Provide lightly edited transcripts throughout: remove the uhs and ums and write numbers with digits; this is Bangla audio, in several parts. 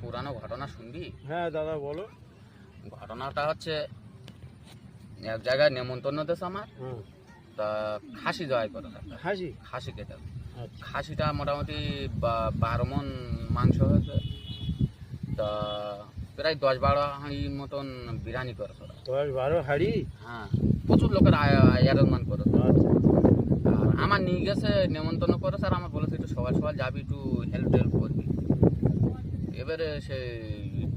পুরানো ঘটনা শুনবি? হ্যাঁ দাদা বলো। ঘটনাটা হচ্ছে এক জায়গায় নেমন্তন্ন দেশ আমার, হুম। তা খাসি জবাই করে হাসি। খাসি কেটে আচ্ছা। খাসিটা মোটামুটি 12 মণ মাংস হয়েছে, তা প্রায় 10-12 হাঁড়ির মতন বিরিয়ানি করে তোরা। 10-12 হাড়ি। হ্যাঁ, প্রচুর লোকের আয়োজন করে। আচ্ছা। আর আমার নিয়ে গেছে নেমন্তন্ন করে, স্যার আমার বলেছে একটু সকাল সকাল যাবি, একটু হেল্প টেল্প করবি। এবারে সে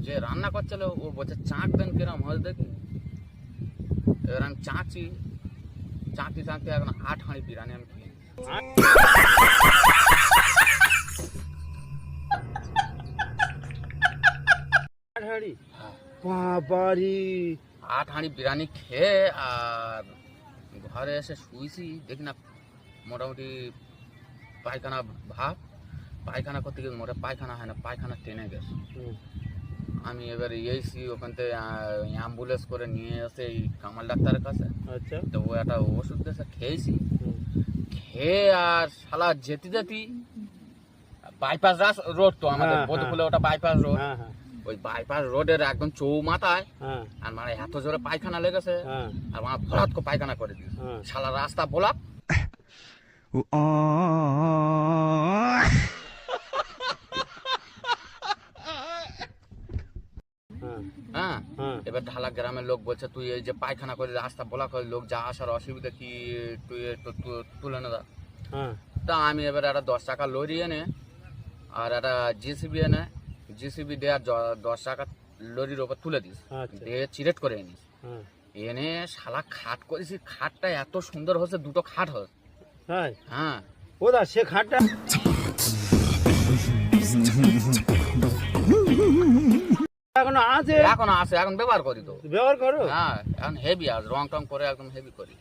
যে রান্না করছিল ও বলছে চাঁক দেন কিরম হয়েছে দেখি। এবার আমি চাঁকছি এখন 8 হাঁড়ি বিরিয়ানি আমি খেয়ে নিয়েছি। 8 হাড়ি। হ্যাঁ, বাবারি। 8 হাঁড়ি বিরিয়ানি খেয়ে আর ঘরে এসে শুয়েছি, দেখি না মোটামুটি পায়খানা ভাব, পায়খানা করতে গিয়ে মোটা পায়খানা হয় না, পায়খানা টেনে গেছে। আমি এবার এসেছি ওখান থেকে অ্যাম্বুলেন্স করে নিয়ে এসে এই কামাল ডাক্তারের কাছে। আচ্ছা। তো ও একটা ওষুধ দিয়েছে, খেয়েছি। হুম। খেয়ে আর শালা যেতে বাইপাস রোড, তো আমাদের হ্যাঁ, বধুকুলে ওটা বাইপাস রোড। হ্যাঁ হ্যাঁ ওই বাইপাস রোডের একদম চৌমাথায় হ্যাঁ আর মানে এত জোরে পায়খানা লেগেছে হ্যাঁ আর মানে ভরাত করে পায়খানা করে দিয়েছে। হ্যাঁ। শালা রাস্তা ব্লক। হ্যাঁ হ্যাঁ, হ্যাঁ। এবার ঢালা গ্রামের লোক বলছে তুই এই যে পায়খানা করে রাস্তা ব্লক হয়, লোক যা আসার অসুবিধা কি তুই একটু তুলে নে দা। হ্যাঁ। তা আমি এবার একটা 10 টাকা লরি এনে আর একটা জিসিবি এনে, জিসিবি দিয়ে আর 10 টাকা লরির ওপর তুলে দিস, আচ্ছা। দিয়ে চিরেট করে নিস। হ্যাঁ। এনে শালা খাট করেছি, খাটটা এত সুন্দর হয়েছে, 2টো খাট হয়েছে। তাই? হ্যাঁ, ও দা সে খাটটা এখনো আছে? এখন আছে, এখন ব্যবহার করি তো। ব্যবহার করো? হ্যাঁ, এখন হেভি আছে, রং টং করে একদম হেভি করি।